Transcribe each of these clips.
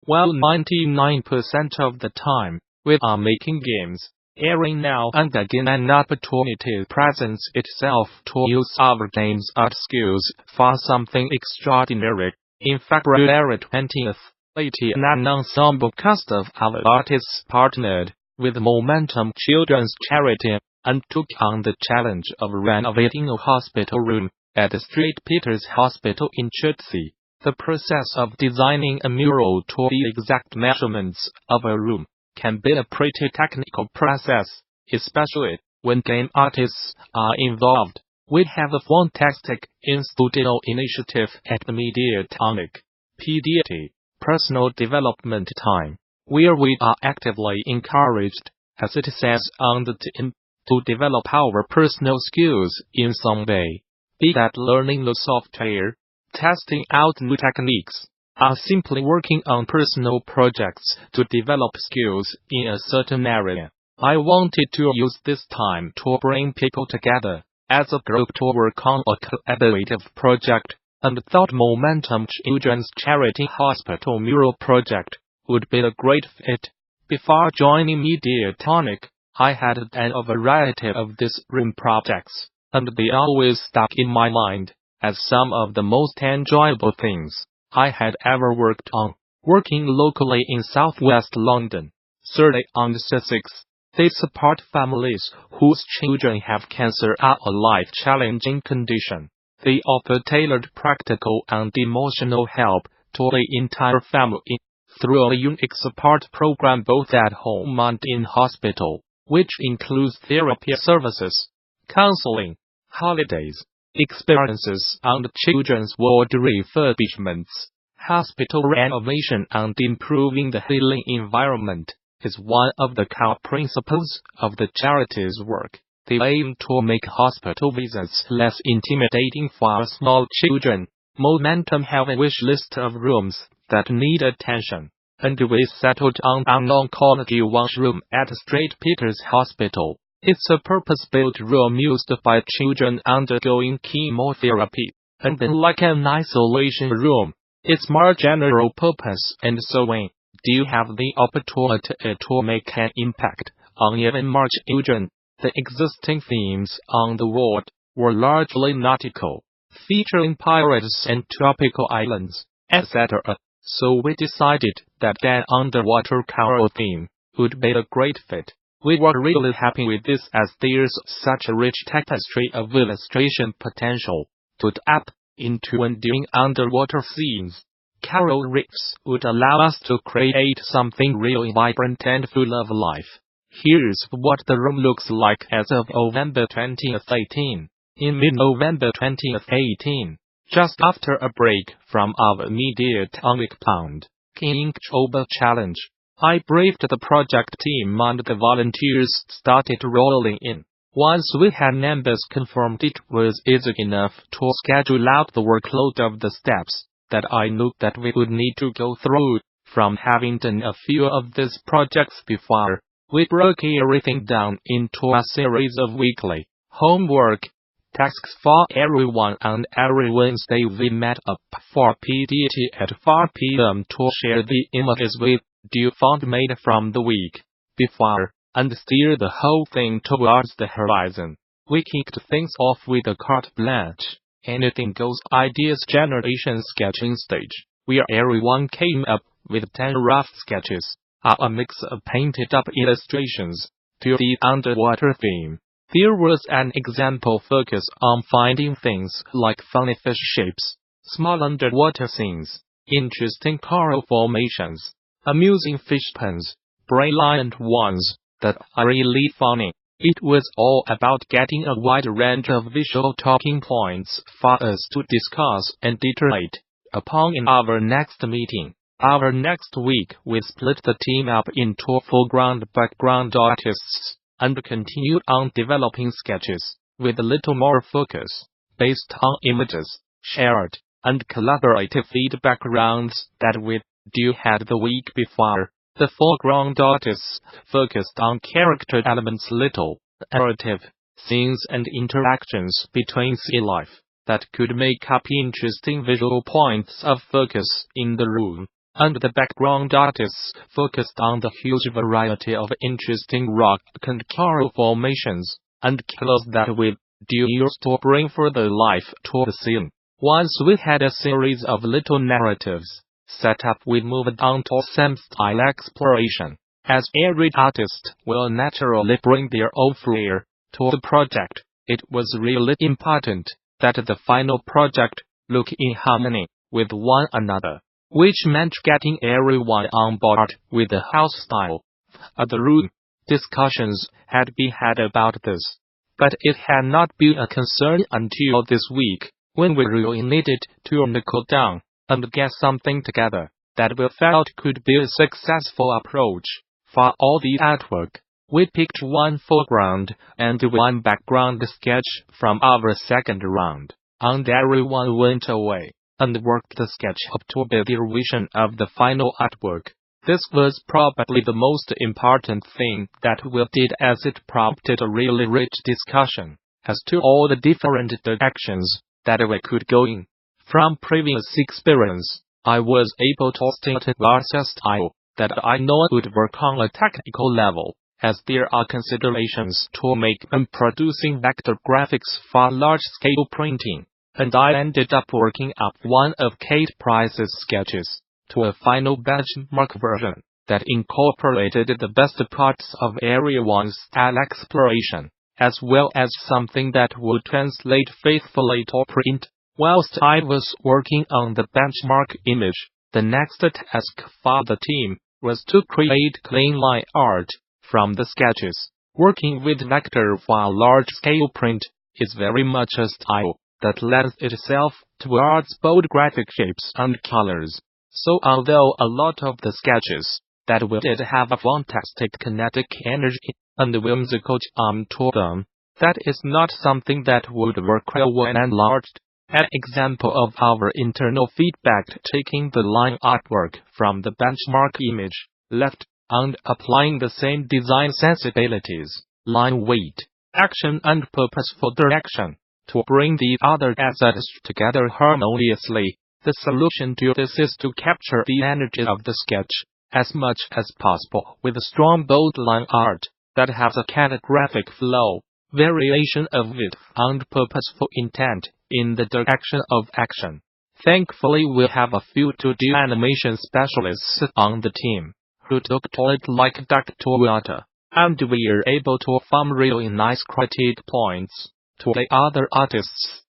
while 99% of the time, we are making games. Every now and again an opportunity presents itself to use our games art skills for something extraordinary. In February 20th, an ensemble cast of our artists partnered with Momentum Children's Charity and took on the challenge of renovating a hospital room at St. Peter's Hospital in Chertsey. The process of designing a mural to the exact measurements of a room can be a pretty technical process, especially when game artists are involved. We have a fantastic in-studio initiative at the Mediatonic PDT, Personal Development Time, where we are actively encouraged, as it says on the tin, to develop our personal skills in some way, be that learning the software, testing out new techniques, or simply working on personal projects to develop skills in a certain area. I wanted to use this time to bring people together as a group to work on a collaborative project, and thought Momentum Children's Charity Hospital mural project would be a great fit. Before joining Mediatonic, I had done a variety of these room projects, and they always stuck in my mind as some of the most enjoyable things I had ever worked on. Working locally in southwest London, Surrey and Sussex, they support families whose children have cancer or a life-challenging condition. They offer tailored practical and emotional help to the entire family through a unique support program both at home and in hospital, which includes therapy services, counseling, holidays, experiences and children's ward refurbishments. Hospital renovation and improving the healing environment is one of the core principles of the charity's work. They aim to make hospital visits less intimidating for small children. Momentum have a wish list of rooms that need attention, and we settled on an oncology washroom at St. Peter's Hospital. It's a purpose-built room used by children undergoing chemotherapy, and like an isolation room, it's more general purpose and so on. Do you have the opportunity to make an impact on even more children? The existing themes on the ward were largely nautical, featuring pirates and tropical islands, etc. So we decided that an underwater coral theme would be a great fit. We were really happy with this as there's such a rich tapestry of illustration potential to tap into when doing underwater scenes. Coral reefs would allow us to create something really vibrant and full of life. Here's what the room looks like as of November 2018. In mid-November 2018, just after a break from our Mediatonic Pound Inktober challenge, I briefed the project team and the volunteers started rolling in. Once we had members confirmed, it was easy enough to schedule out the workload of the steps that I knew that we would need to go through. From having done a few of these projects before, we broke everything down into a series of weekly homework tasks for everyone, and every Wednesday we met up for PDT at 4 p.m. to share the images with you found made from the week before, and steer the whole thing towards the horizon. We kicked things off with a carte blanche, anything goes ideas generation sketching stage, where everyone came up with 10 rough sketches, a mix of painted up illustrations, to the underwater theme. There was an example focus on finding things like funny fish shapes, small underwater scenes, interesting coral formations, amusing fish puns, brill-iant ones that are really funny. It was all about getting a wide range of visual talking points for us to discuss and iterate upon in our next meeting. Our next week we split the team up into foreground background artists, and continued on developing sketches, with a little more focus, based on images, shared, and collaborative feedback rounds that we had the week before. The foreground artists focused on character elements, little narrative scenes and interactions between sea life that could make up interesting visual points of focus in the room. and the background artists focused on the huge variety of interesting rock and coral formations and colors that will do use to bring further life to the scene. Once we had a series of little narratives set up, we moved on to some style exploration, as every artist will naturally bring their own flair to the project. It was really important that the final project look in harmony with one another, which meant getting everyone on board with the house style of the room. Discussions had been had about this, but it had not been a concern until this week, when we really needed to knuckle down and get something together that we felt could be a successful approach for all the artwork. We picked one foreground and one background sketch from our second round, and everyone went away and worked the sketch up to the vision of the final artwork. This was probably the most important thing that we did, as it prompted a really rich discussion as to all the different directions that we could go in. From previous experience, I was able to state a larger style that I know would work on a technical level, as there are considerations to make when producing vector graphics for large-scale printing, and I ended up working up one of Kate Price's sketches to a final benchmark version that incorporated the best parts of everyone's style exploration, as well as something that would translate faithfully to print. Whilst I was working on the benchmark image, the next task for the team was to create clean line art from the sketches. Working with vector for large-scale print is very much a style that lends itself towards bold graphic shapes and colors. So although a lot of the sketches that we did have a fantastic kinetic energy and whimsical charm to them, that is not something that would work well when enlarged. An example of our internal feedback: taking the line artwork from the benchmark image, left, and applying the same design sensibilities, line weight, action and purposeful direction, to bring the other assets together harmoniously. The solution to this is to capture the energy of the sketch as much as possible with a strong bold line art that has a calligraphic flow, variation of width, and purposeful intent in the direction of action. Thankfully, we have a few 2D animation specialists on the team who took to it like duck to water, and we are able to form really nice critique points to the other artists,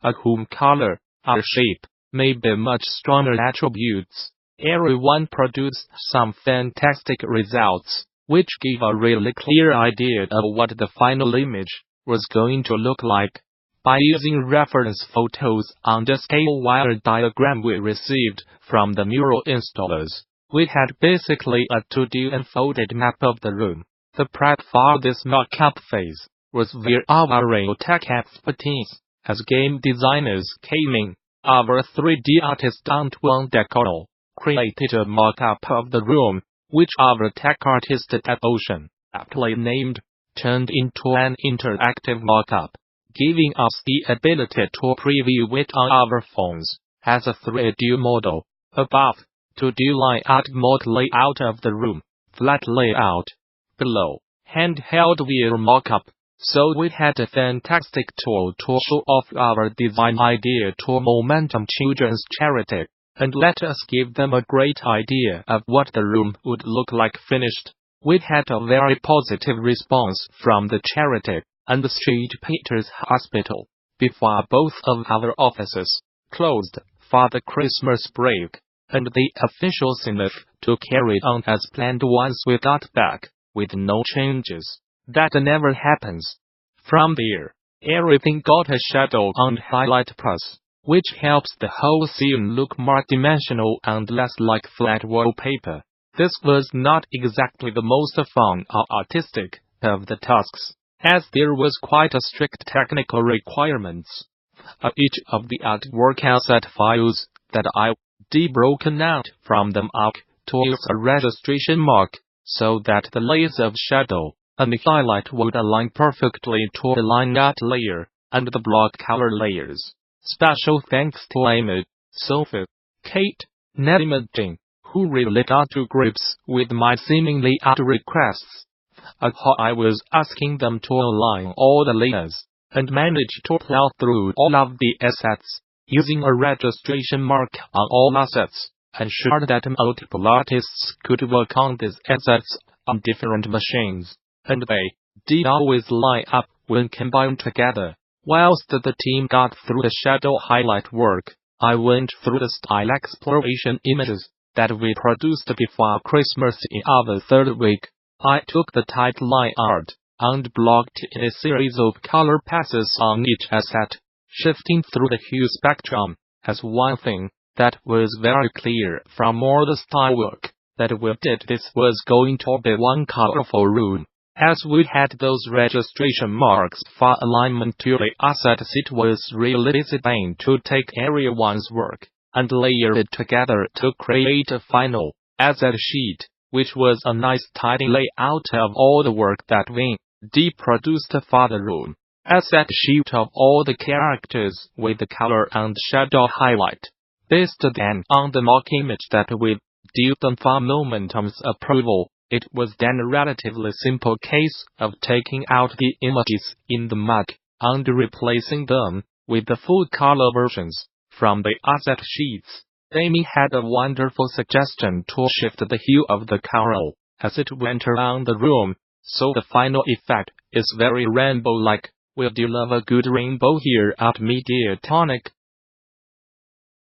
of whom color or shape may be much stronger attributes. Everyone produced some fantastic results, which gave a really clear idea of what the final image was going to look like. By using reference photos on the scale wire diagram we received from the mural installers, we had basically a 2D unfolded map of the room. The prep for this mock-up phase was where our real tech expertise as game designers came in. Our 3D artist Antoine Dekerle created a mock-up of the room, which our tech artist Ocean, aptly named, turned into an interactive mock-up, giving us the ability to preview it on our phones as a 3D model. Above, 2D line art mode layout of the room, flat layout. Below, handheld VR mock-up. So we had a fantastic tool to show off our design idea to Momentum Children's Charity, and let us give them a great idea of what the room would look like finished. We had a very positive response from the charity and St. Peter's Hospital before both of our offices closed for the Christmas break, and the official signoff to carry on as planned once we got back, with no changes. That never happens. From there, everything got a shadow and highlight plus, which helps the whole scene look more dimensional and less like flat wallpaper. This was not exactly the most fun or artistic of the tasks, as there was quite a strict technical requirements. Each of the artwork asset files that I broken out from them out to use a registration mark, so that the layers of shadow and highlight would align perfectly to the line art layer and the block color layers. Special thanks to Amy, Sophie, Kate, Naim and Jing, who really got to grips with my seemingly odd requests. How I was asking them to align all the layers, and manage to plow through all of the assets, using a registration mark on all assets, ensured that multiple artists could work on these assets on different machines, and they did always line up when combined together. Whilst the team got through the shadow highlight work, I went through the style exploration images that we produced before Christmas in our third week. I took the tight line art and blocked in a series of color passes on each asset, shifting through the hue spectrum, as one thing that was very clear from all the style work that we did, this was going to be one colorful room. As we had those registration marks for alignment to the assets, it was really easy then to take area one's work and layer it together to create a final asset sheet, which was a nice tidy layout of all the work that we produced for the room. Asset sheet of all the characters with the color and shadow highlight. Based then on the mock image that we did them for Momentum's approval, it was then a relatively simple case of taking out the images in the mock and replacing them with the full color versions from the asset sheets. Amy had a wonderful suggestion to shift the hue of the coral as it went around the room, so the final effect is very rainbow-like. We do love a good rainbow here at Mediatonic.